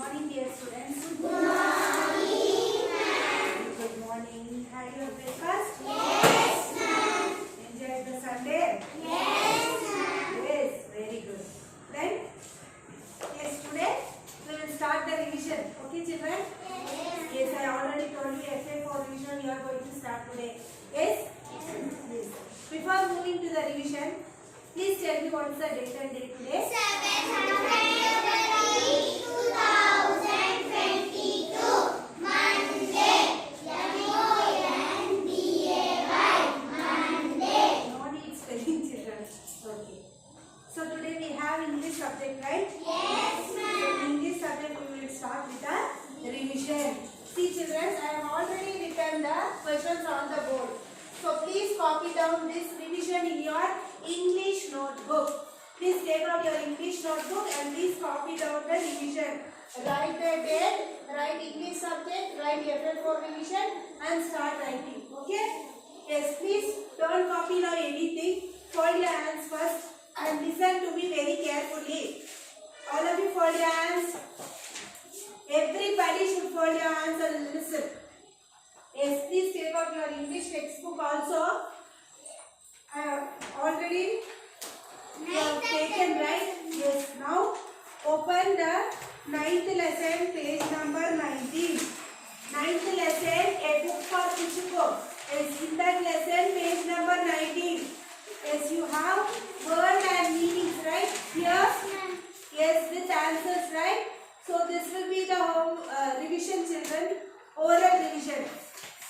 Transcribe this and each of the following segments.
morning, dear students. Good morning, ma'am. Good morning. Had your breakfast? Yes, ma'am. Enjoyed the Sunday? Yes, ma'am. Yes, very good. Then, yes, today we will start the revision. Okay, children? Yes. Yes, I already told you FA4 revision you are going to start today. Yes? Yes. Before moving to the revision, please tell me what is the date and date today? 7th February 2022 Monday. Monday. No need spelling, children. Okay. So today we have English subject, right? Yes, ma'am. So English subject we will start with the revision. See, children, I have already written the questions on the board. So please copy down this revision in your English notebook. Please take out your English notebook and please copy down the revision. Write the date, write English subject, write FL4 revision and start writing. Okay? Yes, please don't copy now anything. Fold your hands first and listen to me very carefully. All of you fold your hands. Everybody should fold your hands and listen. Yes, please take out your English textbook also. I have already taken, right? Yes. Now open the 9th lesson, page number 19. 9th lesson, a book for Kuchuko. Yes, in that lesson, page number 19. Yes, you have word and meanings, right? Here, yes, with answers, right? So this will be the home revision, children. Oral revision.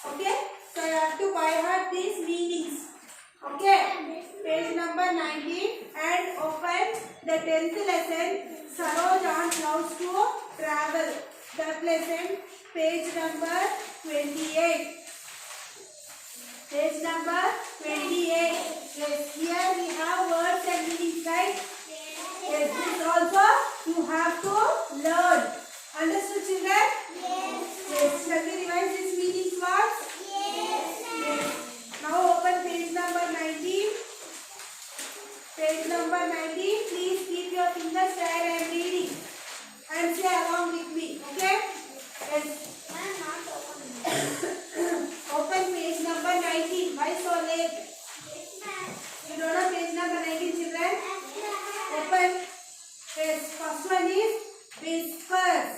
Okay? So you have to by heart these meanings. Okay? Page number 19 and open the 10th lesson. Saroj on clouds to travel. That lesson, page number 28. Page number 28. Yes, here we have words and meanings, right? Yes, this also you have to learn. Understood, children? Yes. Shall we revise these meanings words? Yes. Now open page number 19. Page number 19. Please keep your fingers where I am reading and say along with me. Okay? Yes. Open page number 19. Why so late? You don't know page number 19, children? Open. Yes. First one is whispers.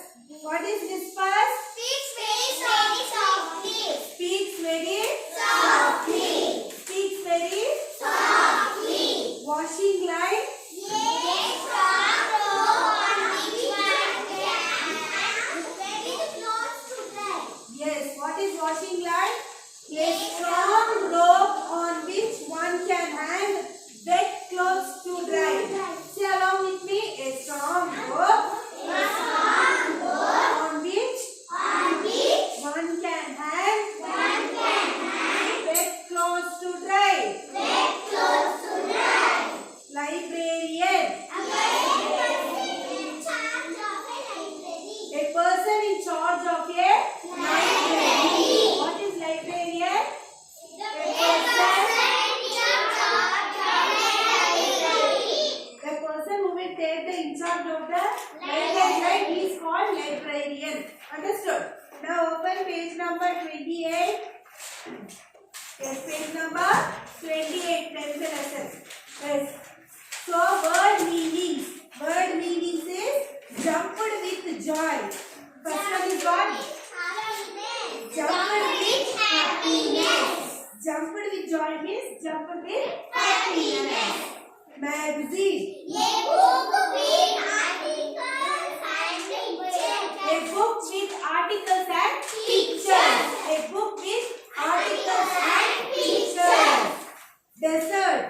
What is whispers? Speaks very softly. Speaks very Softly. Speaks very Softly. washing line. Yes, from rope on which one can very close to dry. Yes. What is washing line? A strong rope on which one can hang wet clothes to dry. Say along with me. A strong rope on which one can hang wet clothes to dry. Librarian. A person in charge of a library. What is librarian? The person who will take the in charge of the library, right? He is called librarian. Understood? Now open page number 28. Yes, page number 28. 10th lesson. Yes. So word meanings. Word meanings is jumped with joy. First one is what? Jumped with happiness. Jumped with joy means jumped with happiness. Magazine. A book with articles and pictures. A book with articles and pictures. Desert.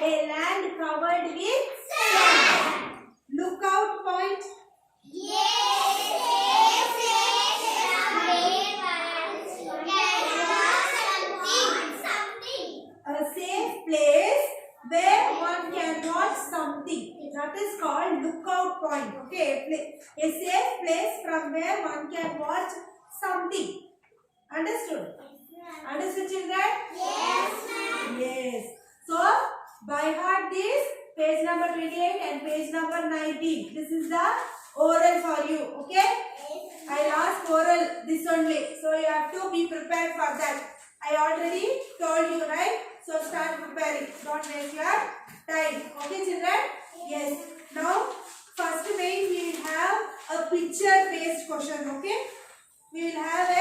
A land covered with sand. Lookout point. A safe place where one can watch something. That is called lookout point. Okay, a safe place from where one can watch something. Understood? Understood, children? Yes. So by heart this page number 28 and page be prepared for that. I already told you, right? So start preparing. Don't waste your time. Okay, children? Yes. Now, first main we will have a picture-based question. Okay? We will have a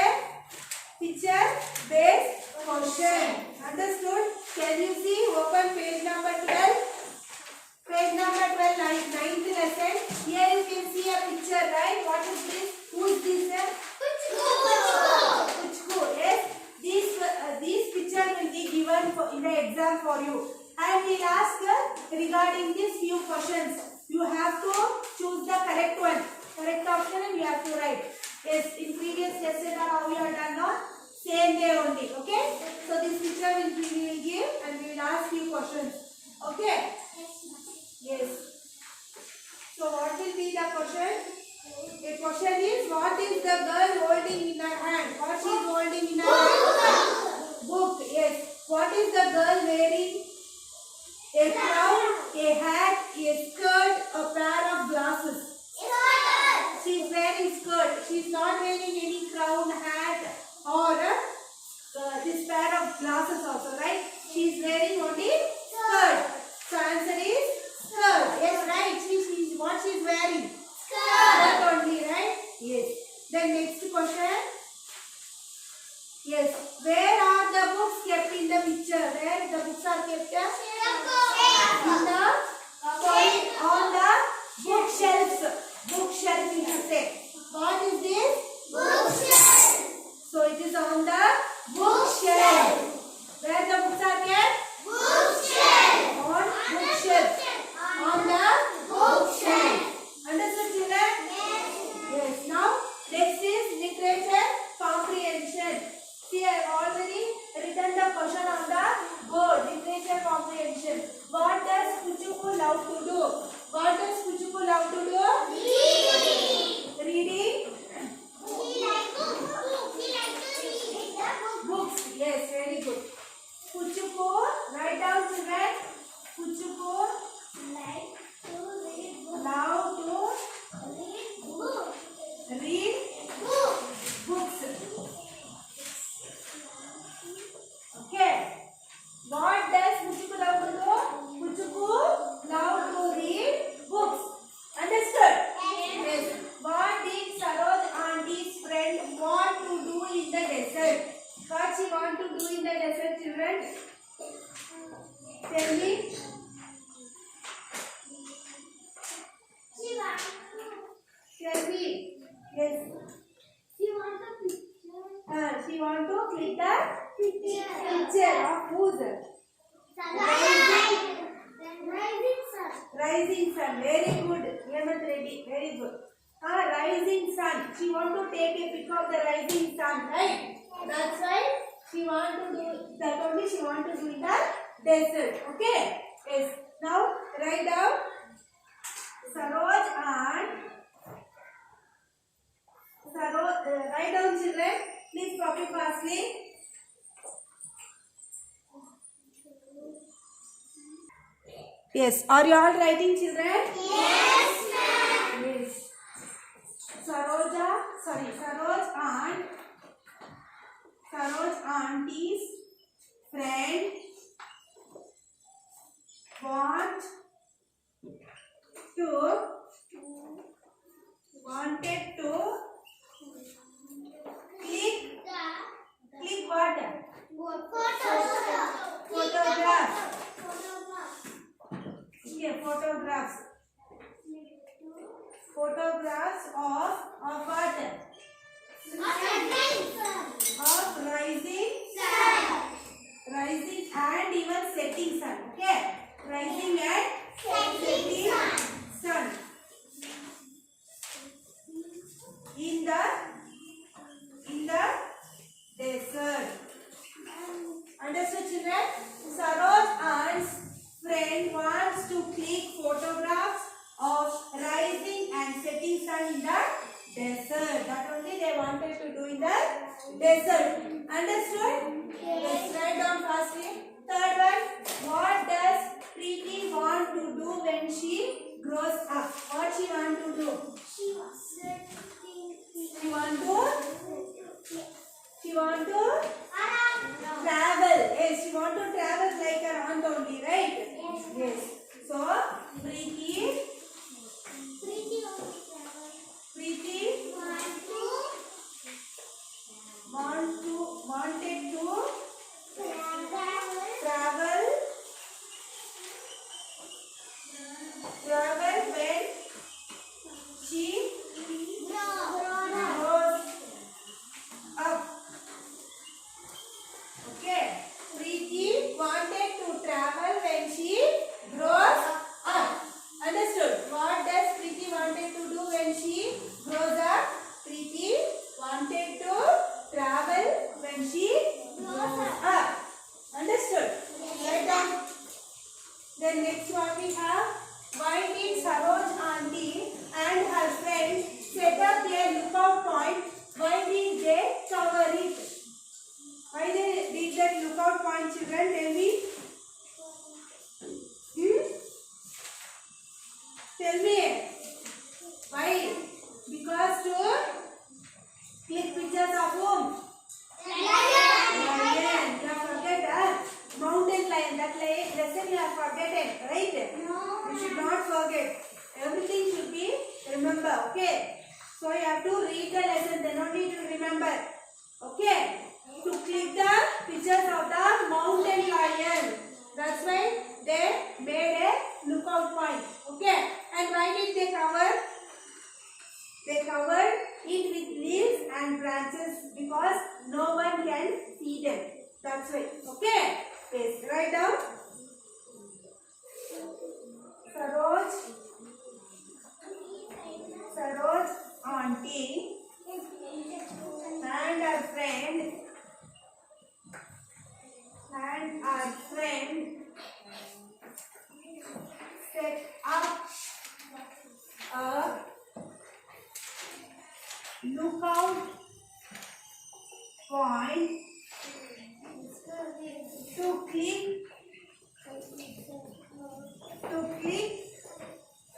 picture-based question. Understood? Can you see? Open page number 12. Page number 12, ninth lesson. Here you can see a picture, right? What is this? Who is this? Puchku. Yes. This picture will be given in the exam for you. And we'll ask regarding these few questions. You have to choose the correct one. Correct option and you have to write. Yes, in previous lesson how we have done on same day only. Okay. So this picture we will give and we will ask few questions. Okay. Yes. So what will be the question? The question is, what is the girl holding in her hand? What she is holding in her hand? Book. Yes. What is the girl wearing? A crown, a hat, a skirt, a pair of glasses. She is wearing skirt. She is not wearing any crown, hat or this pair of glasses also, right? She is wearing only skirt. So answer is skirt. Yes, right. What she is wearing? Skirt only, right? Yes. Then next question. Yes. Where are the books kept in the picture? Where the books are kept? On the bookshelves. Bookshelf you have said. What is this? Bookshelf. So it is on the bookshelf. Where the books are kept? Bookshelf. On bookshelf. On the bookshelf. Understood, children? Yes. Now next is literature comprehension. See, I have already written the question on the board. Literature comprehension. What does Puchuku love to do? What does Puchuku love to do? Reading. Books. Yes, very good. Puchuku, write down children. Puchuku love to read books. Okay. What does Puchuku love to do? Puchuku love to read books. Understood? Yes. What did Saroj auntie's friend want to do in the desert? What she want to do in the desert, children? Tell me. Tell me. Yes. She want to click the picture of whose? Rising sun. Very good. Hemant Reddy. Very good. Rising sun. She want to take a pic of the rising sun, right? That's why she want to do that only. She want to do in the desert. Okay. Yes. Now write down Saroj and Saroj. Write down, children. Please copy fastly. Yes. Are you all writing, children? Yes, ma'am. Yes. Saroj auntie's friend wanted to click what? Photographs. Okay, photographs. Photographs of what? Of rising and even setting sun. Okay, rising and setting sun in the desert. Understood, children? Saroj aunt's friend wants to click photographs of rising and setting sun in the desert. That only they wanted to do in the desert. Understood? Yes. Write down fastly. Third one. What does Preeti want to do when she grows up? What she want to do? She want to to travel. Yes, she want to travel like her aunt only, right? Yes. So Preeti wanted to travel when she grows up. Okay. Preeti wanted to travel when she grows up. Understood? What does Preeti wanted to do when she grows up? Preeti wanted to travel when she grows up. Understood? Write down. Then next one we have, why did Saroj auntie and her friend set up a lookout point? Why did they cover it? Why they did that lookout point, children? Tell me. Tell me. Why? Because to click pictures of whom? Lion. You have forget mountain lion. That lesson you have forgotten, right? You should not forget. Everything should be remember. Okay. So you have to read the lesson. Then only you remember. Okay. To click the pictures of the mountain lion. That's why they made a lookout point. Okay. And why did they cover? They covered it with leaves and branches because no one can see them. That's why. Okay. Yes. Write down. Saroj auntie and her friend set up a lookout point to click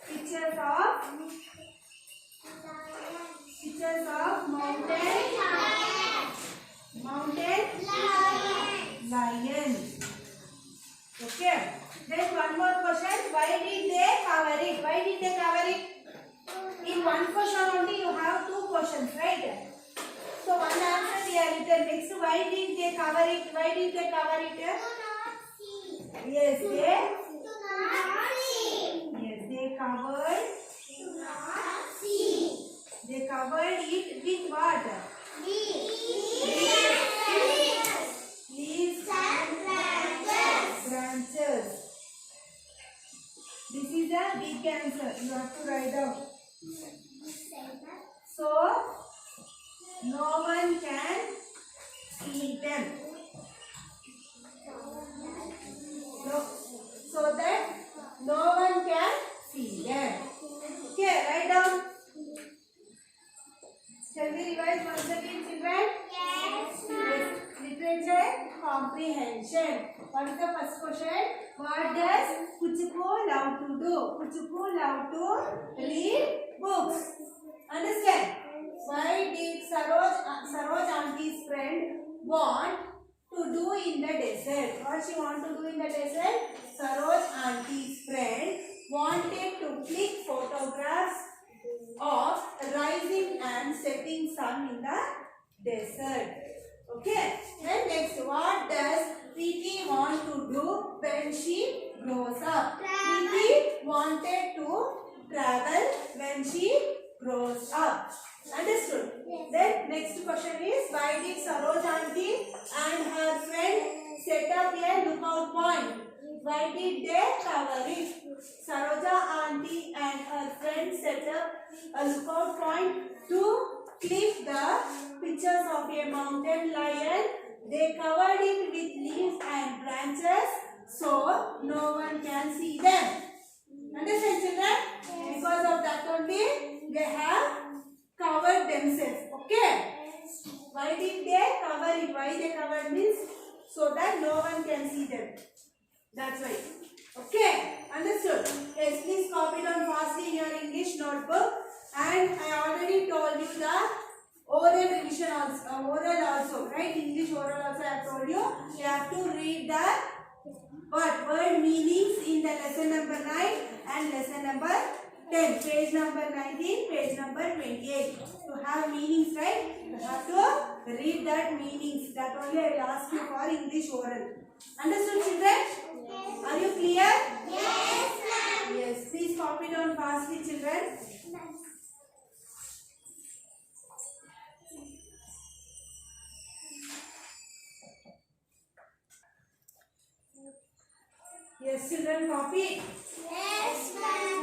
pictures of mountain lion. Okay. Then one more question. Why did they cover it? Why did they cover it? In one question only you have two questions, right? So one answer we are written. Next, why did they cover it? Why did they cover it? Yes, they covered. They covered it with what? Leaves and branches. This is a big answer. You have to write down. So no one can see them. No, so that no one can see them. Okay, write down. Shall we revise once again, children? Yes, Yes. Literature comprehension. What is the first question? What does Kuchuku love to do? Kuchuku love to read books. Understand? Why did Saroj auntie's friend want to do in the desert? What she want to do in the desert? Saroj auntie's friend wanted to click photographs of rising and setting sun in the desert. Okay. Then next, what does Preeti want to do when she grows up? Preeti wanted to travel when she grows up. Understood? Yes. Then next question is, why did Saroj auntie and her friend set up a lookout point? Why did they cover it? Saroja auntie and her friend set up a lookout point to click the pictures of a mountain lion. They covered it with leaves and branches so no one can see them. Understand, children? Because of that only they have covered themselves. Okay? Why did they cover it? Why they covered means so that no one can see them. That's why. Okay? Understood? Yes, please copy down fastly in your English notebook. And I already told you the Oral revision also, oral also, right? English oral also I have told you. You have to read the word meanings in the lesson number 9 and lesson number 10. Page number 19, page number 28. To have meanings, right? You have to read that meanings. That only I will ask you for English oral. Understood, children? Are you clear? Yes, ma'am. Yes. Please copy down fastly, children. Yes, children, copy. Yes, ma'am.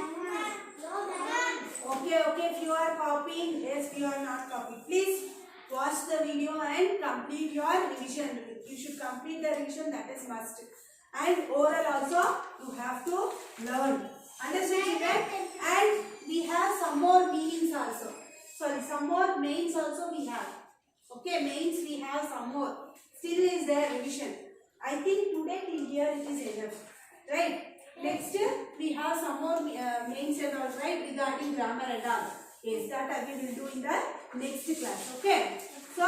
No, ma'am. Okay, if you are copying, yes, you are not copying. Please watch the video and complete your revision. You should complete the revision, that is must. And oral also, you have to learn. Understand, children? And we have some more meanings also. Sorry, some more mains also we have. Okay, mains we have some more. Still is there revision. I think today till here it is enough. Right? Next, we have some more mains and all, right, regarding grammar and all. Yes, that we will do in the next class. Okay? So,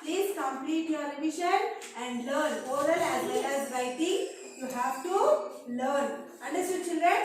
please complete your revision and learn oral as well as writing. You have to learn. Understood, children?